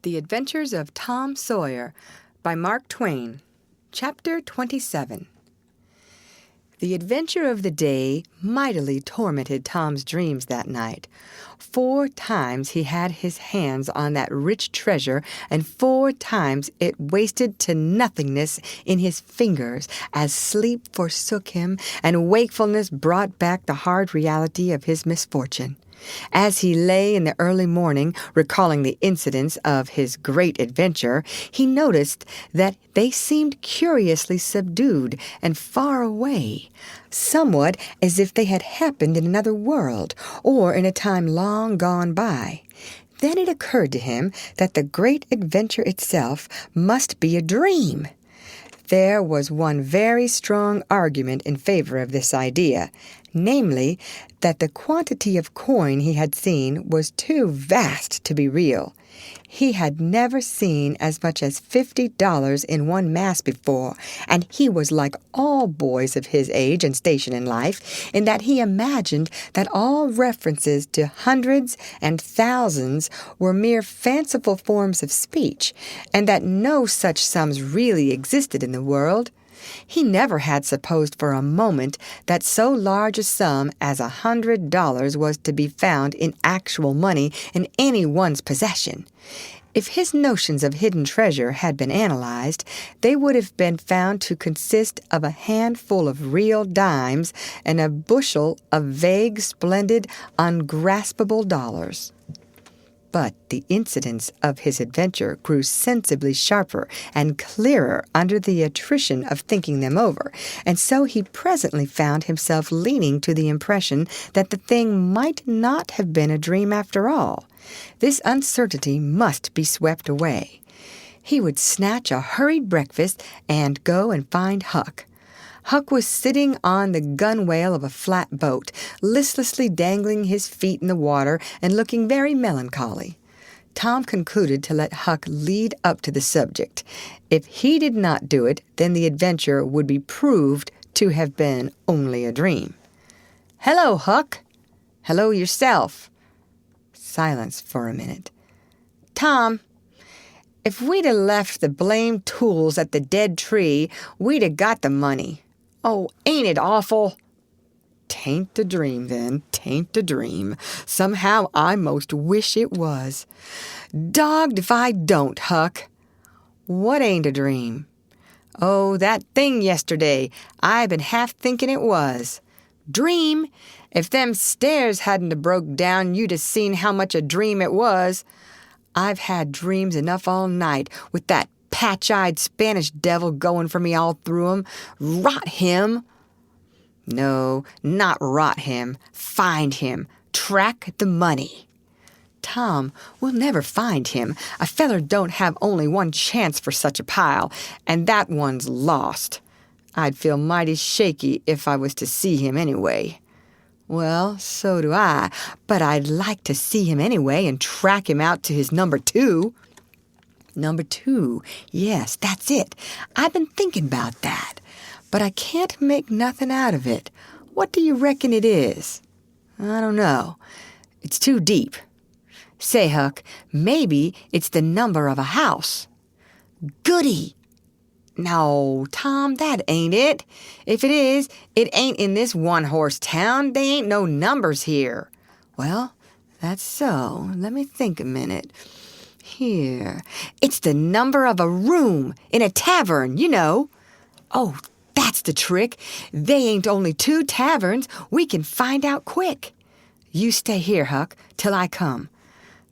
The Adventures of Tom Sawyer by Mark Twain. Chapter 27. The adventure of the day mightily tormented Tom's dreams that night. 4 times he had his hands on that rich treasure, and 4 times it wasted to nothingness in his fingers as sleep forsook him and wakefulness brought back the hard reality of his misfortune. As he lay in the early morning, recalling the incidents of his great adventure, he noticed that they seemed curiously subdued and far away, somewhat as if they had happened in another world or in a time long gone by. Then it occurred to him that the great adventure itself must be a dream. There was one very strong argument in favor of this idea, namely, that the quantity of coin he had seen was too vast to be real. He had never seen as much as $50 in one mass before, and he was like all boys of his age and station in life, in that he imagined that all references to hundreds and thousands were mere fanciful forms of speech, and that no such sums really existed in the world. He never had supposed for a moment that so large a sum as $100 was to be found in actual money in any one's possession. If his notions of hidden treasure had been analyzed, they would have been found to consist of a handful of real dimes and a bushel of vague, splendid, ungraspable dollars. But the incidents of his adventure grew sensibly sharper and clearer under the attrition of thinking them over, and so he presently found himself leaning to the impression that the thing might not have been a dream after all. This uncertainty must be swept away. He would snatch a hurried breakfast and go and find Huck. Huck was sitting on the gunwale of a flat boat, listlessly dangling his feet in the water and looking very melancholy. Tom concluded to let Huck lead up to the subject. If he did not do it, then the adventure would be proved to have been only a dream. "Hello, Huck." "Hello yourself." Silence for a minute. "Tom, if we'd 'a' left the blamed tools at the dead tree, we'd 'a' got the money. Oh, ain't it awful?" "'Tain't a dream, then. 'Tain't a dream. Somehow I most wish it was." "Dogged if I don't, Huck." "What ain't a dream?" "Oh, that thing yesterday. I've been half thinking it was." "Dream? If them stairs hadn't 'a' broke down, you'd 'a' seen how much a dream it was." "I've had dreams enough all night, with that patch-eyed Spanish devil going for me all through 'em. Rot him!" "No, not rot him. Find him. Track the money." "Tom, we'll never find him. A feller don't have only one chance for such a pile, and that one's lost. I'd feel mighty shaky if I was to see him anyway." "Well, so do I, but I'd like to see him anyway and track him out to his number 2. Number 2, yes, that's it. I've been thinking about that, but I can't make nothing out of it. What do you reckon it is?" "I don't know. It's too deep. Say, Huck, maybe it's the number of a house." "Goody!" "No, Tom, that ain't it. If it is, it ain't in this one-horse town. They ain't no numbers here." "Well, that's so. Let me think a minute. Here, it's the number of a room in a tavern, you know." "Oh, that's the trick. They ain't only 2 taverns. We can find out quick." "You stay here, Huck, till I come."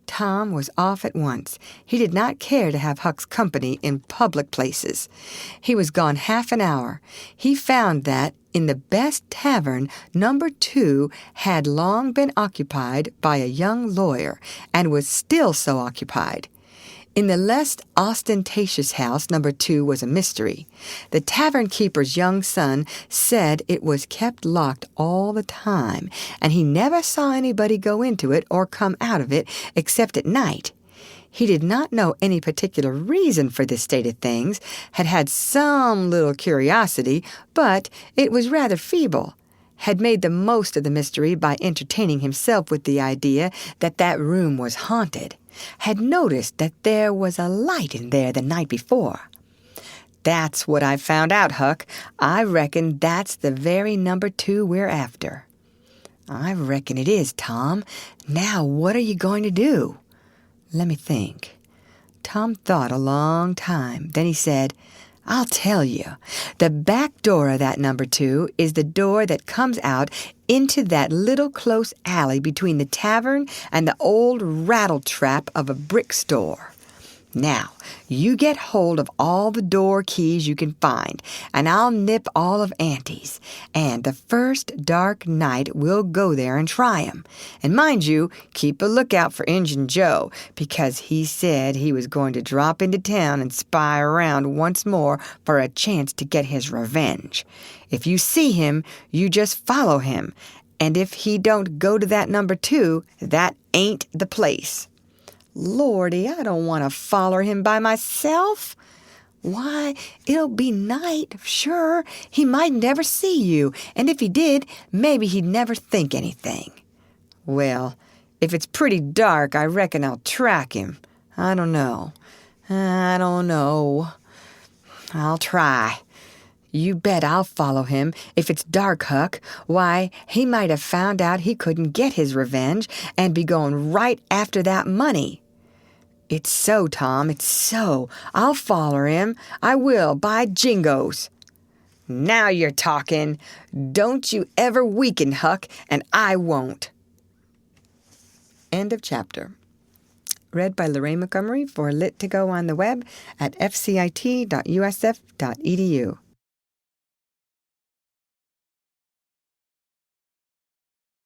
Tom was off at once. He did not care to have Huck's company in public places. He was gone half an hour. He found that, in the best tavern, number 2 had long been occupied by a young lawyer, and was still so occupied. In the less ostentatious house, number 2 was a mystery. The tavern-keeper's young son said it was kept locked all the time, and he never saw anybody go into it or come out of it except at night. He did not know any particular reason for this state of things, had some little curiosity, but it was rather feeble, had made the most of the mystery by entertaining himself with the idea that that room was haunted. had noticed that there was a light in there the night before. "That's what I've found out, Huck. I reckon that's the very number 2 we're after." "I reckon it is, Tom. Now what are you going to do?" "Let me think." Tom thought a long time. Then he said, "I'll tell you. The back door of that number 2 is the door that comes out into that little close alley between the tavern and the old rattle-trap of a brick store. Now, you get hold of all the door keys you can find, and I'll nip all of Auntie's. And the first dark night we'll go there and try 'em. And mind you, keep a lookout for Injun Joe, because he said he was going to drop into town and spy around once more for a chance to get his revenge. If you see him, you just follow him. And if he don't go to that number 2, that ain't the place." "Lordy, I don't want to foller him by myself." "Why, it'll be night, sure. He might never see you, and if he did, maybe he'd never think anything." "Well, if it's pretty dark, I reckon I'll track him. I don't know. I'll try." "You bet I'll follow him if it's dark, Huck. Why, he might have found out he couldn't get his revenge and be going right after that money." "It's so, Tom, it's so. I'll foller him. I will, by jingoes." "Now you're talking. Don't you ever weaken, Huck, and I won't." End of chapter. Read by Lorraine Montgomery for Lit to Go on the web at fcit.usf.edu.